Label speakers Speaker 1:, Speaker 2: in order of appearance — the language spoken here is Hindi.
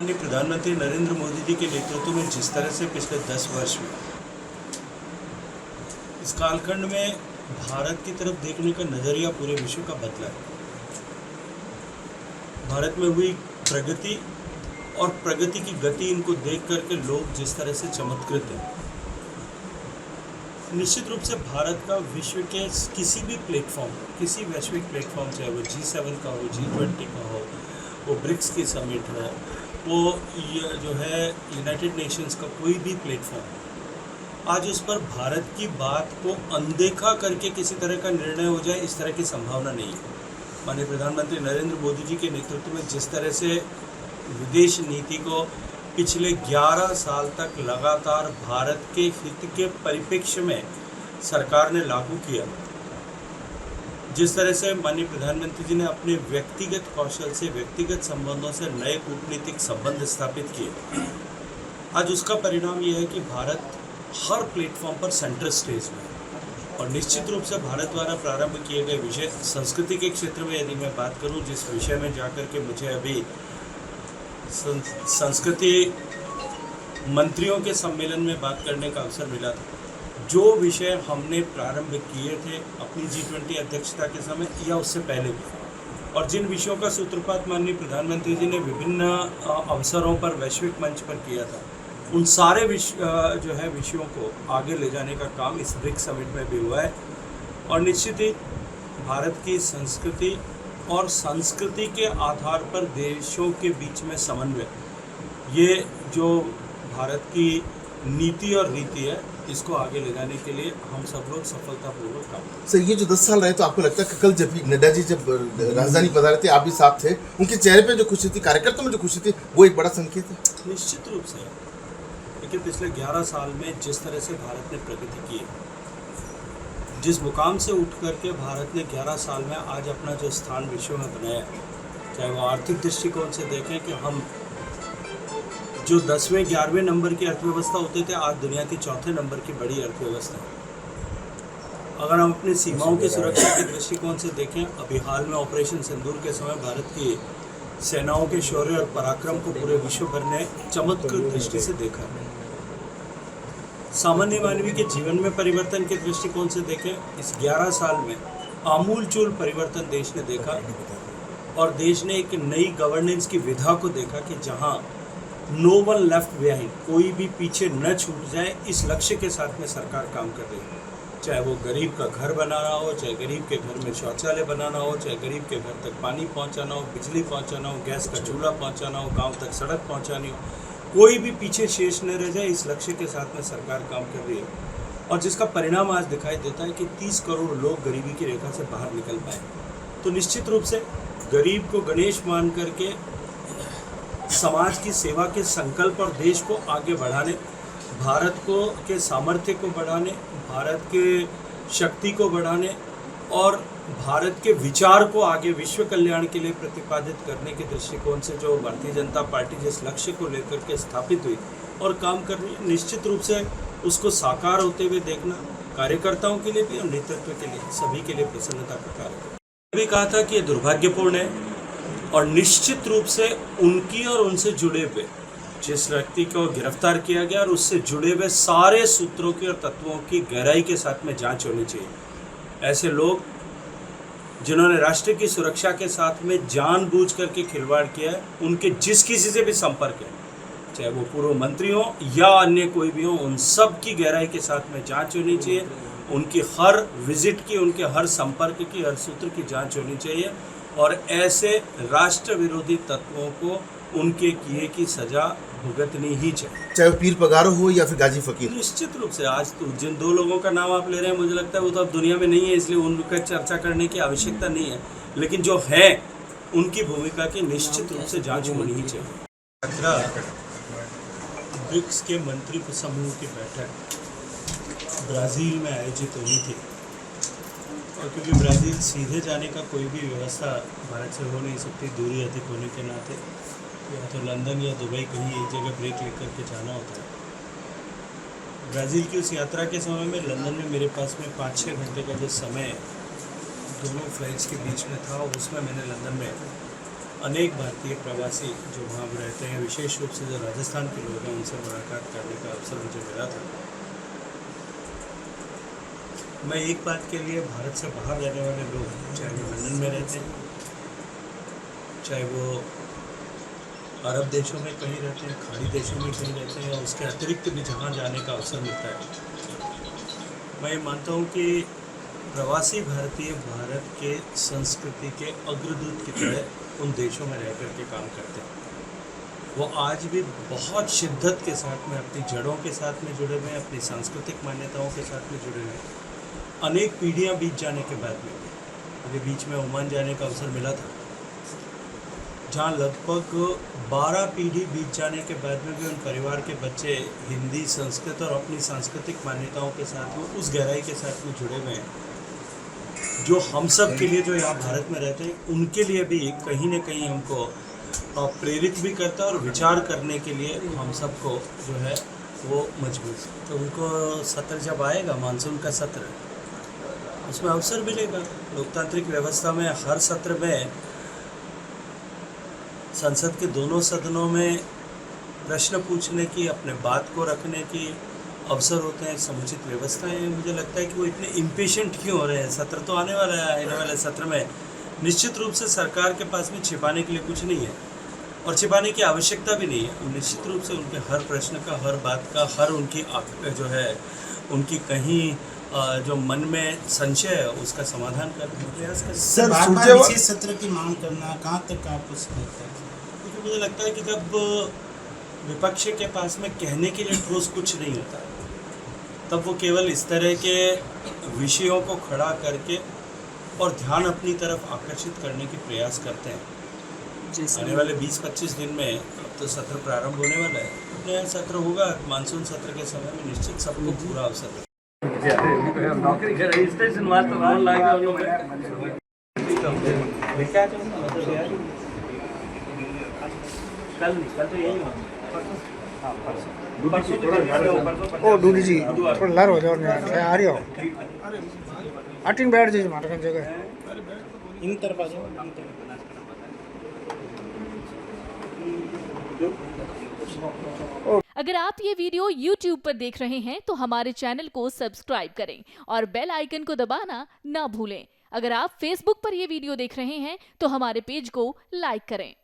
Speaker 1: माननीय प्रधानमंत्री नरेंद्र मोदी जी के नेतृत्व में जिस तरह से पिछले 10 वर्ष में इस कालखंड में भारत की तरफ देखने का नज़रिया पूरे विश्व का बदला है। भारत में हुई प्रगति और प्रगति की गति इनको देख करके लोग जिस तरह से चमत्कृत हैं। निश्चित रूप से भारत का विश्व के किसी भी प्लेटफॉर्म, किसी वैश्विक प्लेटफॉर्म, चाहे वो G7 का हो, G20 का हो, वो ब्रिक्स की समिट हो, वो ये जो है यूनाइटेड नेशंस का कोई भी प्लेटफॉर्म, आज उस पर भारत की बात को अनदेखा करके किसी तरह का निर्णय हो जाए, इस तरह की संभावना नहीं है। माननीय प्रधानमंत्री नरेंद्र मोदी जी के नेतृत्व में जिस तरह से विदेश नीति को पिछले 11 साल तक लगातार भारत के हित के परिप्रेक्ष्य में सरकार ने लागू किया, जिस तरह से माननीय प्रधानमंत्री जी ने अपने व्यक्तिगत कौशल से, व्यक्तिगत संबंधों से नए कूटनीतिक संबंध स्थापित किए, आज उसका परिणाम यह है कि भारत हर प्लेटफॉर्म पर सेंट्रल स्टेज में है। और निश्चित रूप से भारत द्वारा प्रारंभ किए गए विषय संस्कृति के क्षेत्र में यदि मैं बात करूं, जिस विषय में जाकर के मुझे अभी संस्कृति मंत्रियों के सम्मेलन में बात करने का अवसर मिला था, जो विषय हमने प्रारंभ किए थे अपनी G20 अध्यक्षता के समय या उससे पहले भी, और जिन विषयों का सूत्रपात माननीय प्रधानमंत्री जी ने विभिन्न अवसरों पर वैश्विक मंच पर किया था, उन सारे विषयों को आगे ले जाने का काम इस ब्रिक्स समिट में भी हुआ है। और निश्चित ही भारत की संस्कृति और संस्कृति के आधार पर देशों के बीच में समन्वय, ये जो भारत की नीति और रीति है, इसको आगे ले जाने के लिए हम सब लोग सफलतापूर्वक काम करें।
Speaker 2: सर, ये जो 10 साल रहे, तो आपको लगता है कि कल जब नड्डा जी जब राजधानी पधारे थे, आप भी साथ थे, उनके चेहरे पे जो खुशी थी, कार्यकर्ताओं में जो खुशी थी, वो एक बड़ा संकेत है?
Speaker 1: निश्चित रूप से। लेकिन पिछले 11 साल में जिस तरह से भारत ने प्रगति की, जिस मुकाम से उठ करके भारत ने 11 साल में आज अपना जो स्थान विश्व में बनाया, चाहे वो आर्थिक दृष्टिकोण से देखें कि हम जो 10वें 11वें नंबर की अर्थव्यवस्था होते थे, आज दुनिया की 4थे नंबर की बड़ी अर्थव्यवस्था है। अगर हम अपनी सीमाओं की सुरक्षा के दृष्टिकोण से देखें, अभी हाल में ऑपरेशन सिंदूर के समय भारत की सेनाओं के शौर्य और पराक्रम को पूरे विश्व भर ने चमत्कृत दृष्टि से देखा है। सामान्य मानवीय के जीवन में परिवर्तन के दृष्टिकोण से देखें, इस 11 साल में आमूलचूल परिवर्तन देश ने देखा, और देश ने एक नई गवर्नेंस की विधा को देखा कि जहां नो वन लेफ्ट बिहाइंड, कोई भी पीछे न छूट जाए, इस लक्ष्य के साथ में सरकार काम कर रही है। चाहे वो गरीब का घर बनाना हो, चाहे गरीब के घर में शौचालय बनाना हो, चाहे गरीब के घर तक पानी पहुंचाना हो, बिजली पहुंचाना हो, गैस का चूल्हा पहुंचाना हो, गांव तक सड़क पहुंचानी हो, कोई भी पीछे शेष न रह जाए, इस लक्ष्य के साथ में सरकार काम कर रही है। और जिसका परिणाम आज दिखाई देता है कि 30 करोड़ लोग गरीबी की रेखा से बाहर निकल पाए। तो निश्चित रूप से गरीब को गणेश मान करके समाज की सेवा के संकल्प और देश को आगे बढ़ाने, भारत को के सामर्थ्य को बढ़ाने, भारत के शक्ति को बढ़ाने और भारत के विचार को आगे विश्व कल्याण के लिए प्रतिपादित करने के दृष्टिकोण से जो भारतीय जनता पार्टी जिस लक्ष्य को लेकर के स्थापित हुई और काम कर रही है, निश्चित रूप से उसको साकार होते हुए देखना कार्यकर्ताओं के लिए भी और नेतृत्व के लिए, सभी के लिए प्रसन्नता का कारण है। भी कहा था कि ये दुर्भाग्यपूर्ण है, और निश्चित रूप से उनकी और उनसे जुड़े हुए जिस व्यक्ति को गिरफ्तार किया गया और उससे जुड़े हुए सारे सूत्रों की और तत्वों की गहराई के साथ में जांच होनी चाहिए। ऐसे लोग जिन्होंने राष्ट्र की सुरक्षा के साथ में जानबूझ करके खिलवाड़ किया है, उनके जिस किसी से भी संपर्क है, चाहे वो पूर्व मंत्री हो या अन्य कोई भी हो, उन सब की गहराई के साथ में जांच होनी चाहिए। उनकी हर विजिट की, उनके हर संपर्क की, हर सूत्र की जांच होनी चाहिए, और ऐसे राष्ट्र विरोधी तत्वों को उनके किए की सजा भुगतनी ही चाहिए,
Speaker 2: चाहे वो पीर पगारो हो या फिर गाजी फकीर।
Speaker 1: निश्चित रूप से। आज तो जिन 2 लोगों का नाम आप ले रहे हैं, मुझे लगता है वो तो अब दुनिया में नहीं है, इसलिए उनका चर्चा करने की आवश्यकता नहीं है, लेकिन जो है उनकी भूमिका की निश्चित रूप से जांच होनी ही चाहिए। ब्रिक्स के मंत्री समूह की बैठक ब्राज़ील में आयोजित हुई थी, और क्योंकि ब्राज़ील सीधे जाने का कोई भी व्यवस्था भारत से हो नहीं सकती, दूरी अधिक होने के नाते, या तो लंदन या दुबई कहीं एक जगह ब्रेक लेकर के जाना होता है। ब्राज़ील की उस यात्रा के समय में लंदन में मेरे पास में 5-6 घंटे का जो समय दोनों फ्लाइट्स के बीच में था, उसमें मैंने लंदन में अनेक भारतीय प्रवासी जो वहाँ रहते हैं, विशेष रूप से जो राजस्थान के लोग हैं, उनसे मुलाकात करने का अवसर मुझे मिला था। मैं एक बात के लिए भारत से बाहर रहने वाले लोग, चाहे वो लंदन में रहते हैं, चाहे वो अरब देशों में कहीं रहते हैं, खाड़ी देशों में कहीं रहते हैं, या उसके अतिरिक्त भी जहाँ जाने का अवसर मिलता है, मैं ये मानता हूँ कि प्रवासी भारतीय भारत के संस्कृति के अग्रदूत की तरह उन देशों में रह कर के काम करते हैं। वो आज भी बहुत शिद्दत के साथ में अपनी जड़ों के साथ में जुड़े हुए हैं, अपनी सांस्कृतिक मान्यताओं के साथ में जुड़े हुए हैं। अनेक पीढ़ियां बीत जाने के बाद में मुझे बीच में ओमान जाने का अवसर मिला था, जहाँ लगभग 12 पीढ़ी बीत जाने के बाद में भी उन परिवार के बच्चे हिंदी, संस्कृत और अपनी सांस्कृतिक मान्यताओं के साथ में उस गहराई के साथ में जुड़े हुए हैं, जो हम सब के लिए, जो यहाँ भारत में रहते हैं, उनके लिए भी कहीं ना कहीं हमको प्रेरित भी करता है और विचार करने के लिए हम सबको जो है वो मजबूर। तो उनको सत्र जब आएगा, मानसून का सत्र, उसमें अवसर मिलेगा। लोकतांत्रिक व्यवस्था में हर सत्र में संसद के दोनों सदनों में प्रश्न पूछने की, अपने बात को रखने की अवसर होते हैं, समुचित व्यवस्थाएं। मुझे लगता है कि वो इतने इम्पेशेंट क्यों हो रहे हैं। सत्र तो आने वाला है, आने वाले सत्र में निश्चित रूप से सरकार के पास में छिपाने के लिए कुछ नहीं है और छिपाने की आवश्यकता भी नहीं है। निश्चित रूप से उनके हर प्रश्न का, हर बात का, हर उनकी जो है उनकी कहीं जो मन में संशय है उसका समाधान करने का प्रयास करें।
Speaker 3: सर, बार-बार विशेष सत्र की मांग करना कहाँ तक आपको सकता है?
Speaker 1: क्योंकि मुझे लगता है कि जब विपक्ष के पास में कहने के लिए ठोस कुछ नहीं होता, तब वो केवल इस तरह के विषयों को खड़ा करके और ध्यान अपनी तरफ आकर्षित करने की प्रयास करते हैं। आने वाले 20-25 दिन में अब तो सत्र प्रारंभ होने वाला है, नया सत्र होगा, मानसून सत्र के समय में निश्चित सबको पूरा अवसर है।
Speaker 4: नौकरी के रजिस्ट्रेशन वास्ते लोन लागे उन लोग कल तो यही
Speaker 5: ओ डूडी जी थोड़ा लर हो जाओ आ रही हो 18 बैठ जी मार कर जगह
Speaker 3: इन तरफ आ जाओ।
Speaker 6: अगर आप ये वीडियो YouTube पर देख रहे हैं तो हमारे चैनल को सब्सक्राइब करें और बेल आइकन को दबाना ना भूलें। अगर आप Facebook पर ये वीडियो देख रहे हैं तो हमारे पेज को लाइक करें।